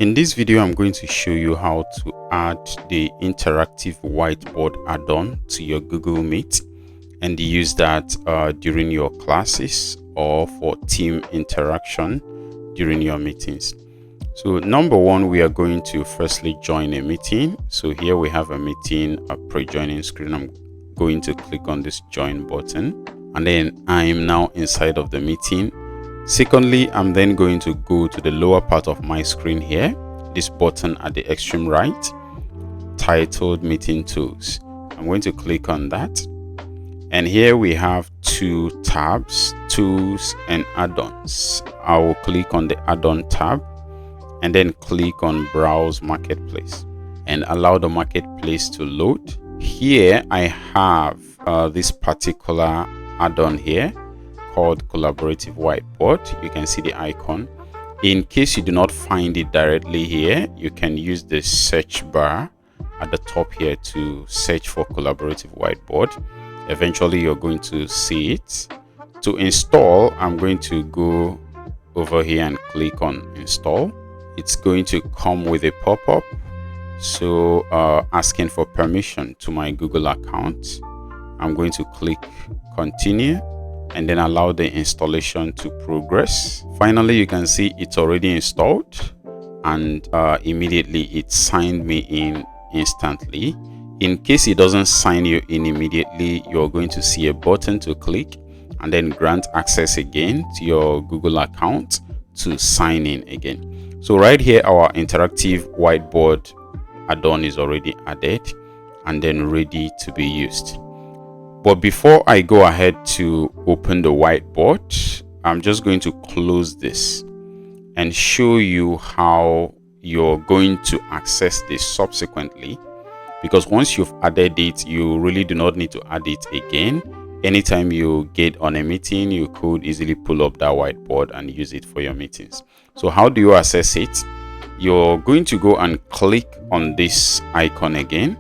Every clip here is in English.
In this video, I'm going to show you how to add the interactive whiteboard add-on to your Google Meet and use that during your classes or for team interaction during your meetings. So number one, we are going to firstly join a meeting. So here we have a meeting, a pre-joining screen. I'm going to click on this join button and then I'm now inside of the meeting. Secondly, I'm then going to go to the lower part of my screen here, this button at the extreme right, titled Meeting Tools. I'm going to click on that. And here we have two tabs, Tools and Add-ons. I will click on the Add-on tab and then click on Browse Marketplace and allow the marketplace to load. Here I have this particular add-on here called Collaborative Whiteboard. You can see the icon. In case you do not find it directly here, you can use the search bar at the top here to search for Collaborative Whiteboard. Eventually you're going to see it. To install, I'm going to go over here and click on install. It's going to come with a pop-up, so asking for permission to my Google account. I'm going to click continue and then allow the installation to progress. Finally, you can see it's already installed and immediately it signed me in instantly. In case it doesn't sign you in immediately, you're going to see a button to click and then grant access again to your Google account to sign in again. So right here, our interactive whiteboard add-on is already added and then ready to be used. But before I go ahead to open the whiteboard, I'm just going to close this and show you how you're going to access this subsequently. Because once you've added it, you really do not need to add it again. Anytime you get on a meeting, you could easily pull up that whiteboard and use it for your meetings. So how do you access it? You're going to go and click on this icon again.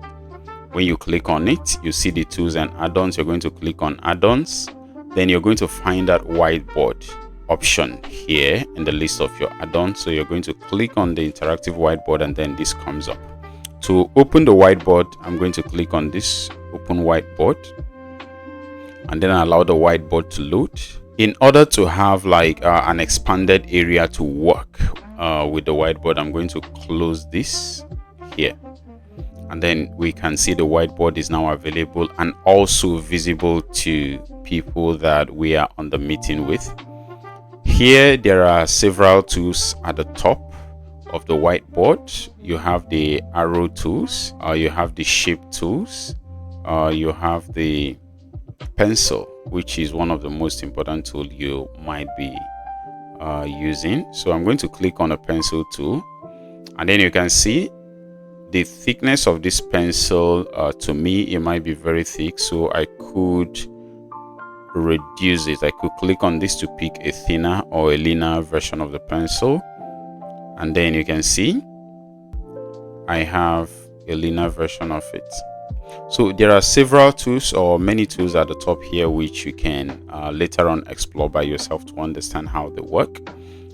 When you click on it, you see the tools and add-ons. You're going to click on add-ons. Then you're going to find that whiteboard option here in the list of your add-ons. So you're going to click on the interactive whiteboard and then this comes up. To open the whiteboard, I'm going to click on this open whiteboard and then allow the whiteboard to load. In order to have like an expanded area to work with the whiteboard, I'm going to close this here. And then we can see the whiteboard is now available and also visible to people that we are on the meeting with. Here, there are several tools at the top of the whiteboard. You have the arrow tools, you have the shape tools, you have the pencil, which is one of the most important tools you might be using. So I'm going to click on a pencil tool and then you can see the thickness of this pencil. To me, it might be very thick, so I could reduce it. I could click on this to pick a thinner or a leaner version of the pencil, and then you can see I have a leaner version of it. So there are several tools or many tools at the top here which you can later on explore by yourself to understand how they work.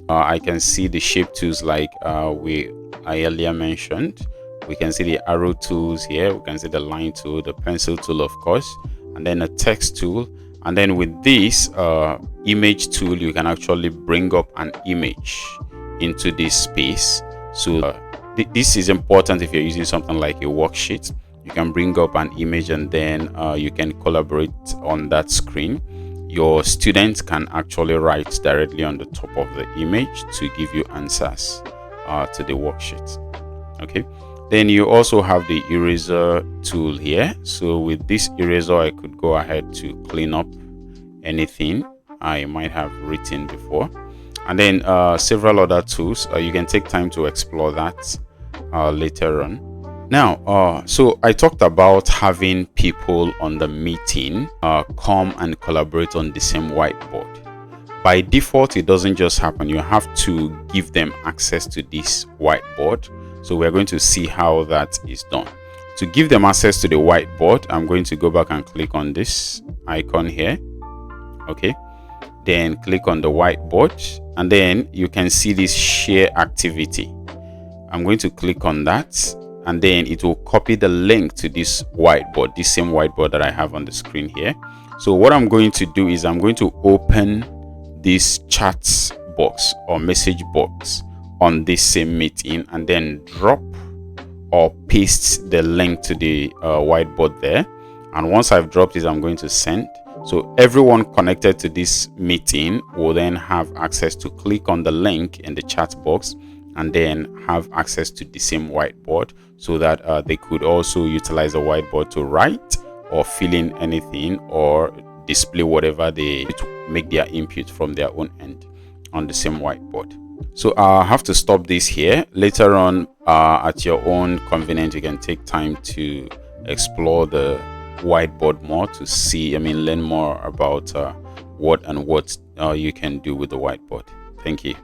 I can see the shape tools like I earlier mentioned. We can see the arrow tools here. We can see the line tool, the pencil tool, of course, and then a text tool. And then with this image tool, you can actually bring up an image into this space. So this is important if you're using something like a worksheet. You can bring up an image and then you can collaborate on that screen. Your students can actually write directly on the top of the image to give you answers to the worksheet. Okay. Then you also have the eraser tool here. So with this eraser, I could go ahead to clean up anything I might have written before. And then several other tools. You can take time to explore that later on. Now, so I talked about having people on the meeting come and collaborate on the same whiteboard. By default, it doesn't just happen. You have to give them access to this whiteboard. So we're going to see how that is done. To give them access to the whiteboard, I'm going to go back and click on this icon here. Okay. Then click on the whiteboard and then you can see this share activity. I'm going to click on that, and then it will copy the link to this whiteboard, this same whiteboard that I have on the screen here. So what I'm going to do is I'm going to open this chat box or message box on this same meeting, and then drop or paste the link to the whiteboard there. And once I've dropped it, I'm going to send. So everyone connected to this meeting will then have access to click on the link in the chat box and then have access to the same whiteboard, so that they could also utilize the whiteboard to write or fill in anything or display whatever they to make their input from their own end on the same whiteboard. So I have to stop this here. Later on, at your own convenience, you can take time to explore the whiteboard more to see, learn more about what you can do with the whiteboard. Thank you.